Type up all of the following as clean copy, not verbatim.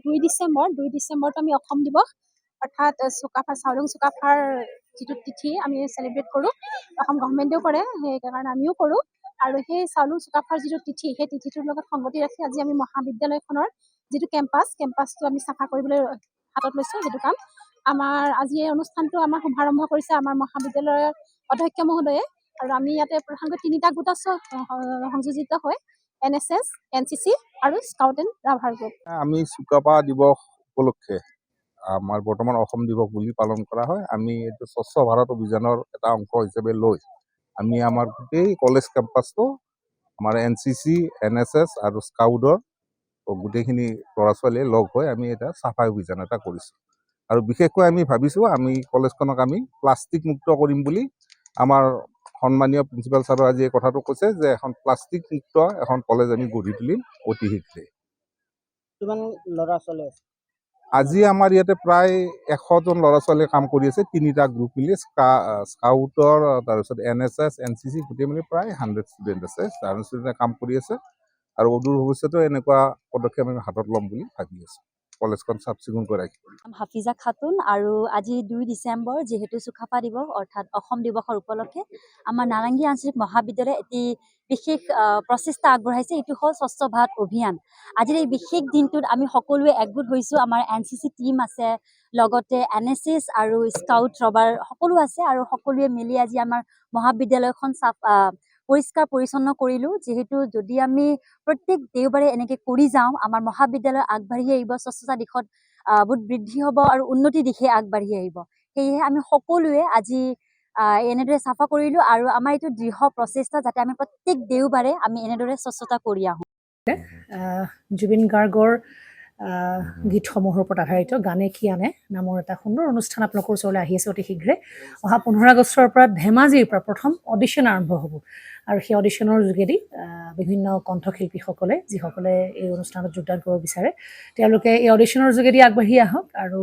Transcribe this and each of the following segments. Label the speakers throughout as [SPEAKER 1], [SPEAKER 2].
[SPEAKER 1] 2 ডিচেম্বৰত আমি অসম দিৱস অৰ্থাৎ চুকাফা চাউলুং চুকাফাৰ যিটো তিথি আমি চেলিব্ৰেট কৰোঁ। অসম গভৰ্ণমেণ্টেও কৰে, সেইকাৰণে আমিও কৰোঁ। আৰু সেই চাউলুং চুকাফাৰ যিটো তিথি, সেই তিথিটোৰ লগত সংগতি ৰাখি আজি আমি মহাবিদ্যালয়খনৰ যিটো কেম্পাছটো আমি চাফা কৰিবলৈ হাতত লৈছোঁ। যিটো কাম আমাৰ আজি এই অনুষ্ঠানটো আমাৰ শুভাৰম্ভ কৰিছে আমাৰ মহাবিদ্যালয়ৰ অধ্যক্ষ মহোদয়ে। আৰু আমি ইয়াতে প্ৰধানকৈ 3টা গোট সংযোজিত হৈ NSS, NCC আৰু স্কাউট এণ্ড ৰাভাৰ গ্ৰুপ।
[SPEAKER 2] আমি চুকাফা দিৱস উপলক্ষে আমাৰ বৰ্তমান অসম দিৱস বুলি পালন কৰা হয়। আমি এইটো স্বচ্ছ ভাৰত অভিযানৰ এটা অংশ হিচাপে লৈ আমি আমাৰ গোটেই কলেজ কেম্পাছটো আমাৰ NCC, NSS আৰু স্কাউটৰ গোটেইখিনি ল'ৰা ছোৱালীয়ে লগ হৈ আমি এটা চাফাই অভিযান এটা কৰিছোঁ। আৰু বিশেষকৈ আমি ভাবিছোঁ আমি কলেজখনক আমি প্লাষ্টিক মুক্ত কৰিম বুলি। আমাৰ সন্মানীয় প্ৰিন্সিপাল ছাৰে আজি এই কথাটো কৈছে যে এখন প্লাষ্টিক মুক্ত এখন কলেজ আমি গঢ়ি তুলিম অতি শীঘ্ৰে।
[SPEAKER 3] কিমান ল'ৰা ছোৱালী আছে?
[SPEAKER 2] আজি আমাৰ ইয়াতে প্ৰায় 100জন ল'ৰা ছোৱালীয়ে কাম কৰি আছে। 3টা গ্ৰুপ মিলি স্কাউটৰ, তাৰপিছত NSS, NCC গোটেই মিলি প্ৰায় 100 ষ্টুডেণ্ট আছে। 100 ষ্টুডেণ্টে কাম কৰি আছে আৰু অদূৰ ভৱিষ্যতেও এনেকুৱা পদক্ষেপ আমি হাতত ল'ম বুলি ভাবি আছোঁ। কলেজখন চাফ চিকুণকৈ ৰাখিব।
[SPEAKER 4] হাফিজা খাতুন। আৰু আজি 2 ডিচেম্বৰ যিহেতু চুকাফা দিৱস অৰ্থাৎ অসম দিৱসৰ উপলক্ষে আমাৰ নাৰেংগী আঞ্চলিক মহাবিদ্যালয়ে এটি বিশেষ প্ৰচেষ্টা আগবঢ়াইছে। এইটো হ'ল স্বচ্ছ ভাৰত অভিযান। আজিৰ এই বিশেষ দিনটোত আমি সকলোৱে একগোট হৈছোঁ। আমাৰ NCC টিম আছে, লগতে NSS আৰু স্কাউট ৰবাৰ সকলো আছে, আৰু সকলোৱে মিলি আজি আমাৰ মহাবিদ্যালয়খন পৰিষ্কাৰ পৰিচ্ছন্ন কৰিলোঁ। যিহেতু যদি আমি প্ৰত্যেক দেওবাৰে এনেকৈ কৰি যাওঁ, আমাৰ মহাবিদ্যালয় আগবাঢ়ি আহিব, স্বচ্ছতা দিশত বহুত বৃদ্ধি হ'ব আৰু উন্নতিৰ দিশে আগবাঢ়ি আহিব। সেয়েহে আমি সকলোৱে আজি এনেদৰে চাফা কৰিলোঁ আৰু আমাৰ এইটো দৃঢ় প্ৰচেষ্টা যাতে আমি প্ৰত্যেক দেওবাৰে আমি এনেদৰে স্বচ্ছতা কৰি আহোঁ।
[SPEAKER 5] জুবিন গাৰ্গৰ গীতসমূহৰ ওপৰত আধাৰিত গানে কি আনে নামৰ এটা সুন্দৰ অনুষ্ঠান আপোনালোকৰ ওচৰলৈ আহি আছে অতি শীঘ্ৰে। অহা 15 আগষ্টৰ পৰা ধেমাজিৰ পৰা প্ৰথম অডিশ্যন আৰম্ভ হ'ব, আৰু সেই অডিশ্যনৰ যোগেদি বিভিন্ন কণ্ঠশিল্পীসকলে যিসকলে এই অনুষ্ঠানত যোগদান কৰিব বিচাৰে তেওঁলোকে এই অডিশ্যনৰ যোগেদি আগবাঢ়ি আহক। আৰু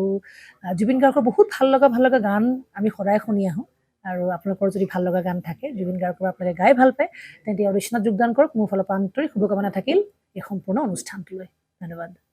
[SPEAKER 5] জুবিন গাৰ্গৰ বহুত ভাল লগা গান আমি সদায় শুনি আহোঁ, আৰু আপোনালোকৰ যদি ভাল লগা গান থাকে জুবিন গাৰ্গৰ আপোনালোকে গাই ভাল পায় তেন্তে অডিশ্যনত যোগদান কৰক। মোৰ ফালৰ পৰা আন্তৰিক শুভকামনা থাকিল এই সম্পূৰ্ণ অনুষ্ঠানটোলৈ। ধন্যবাদ।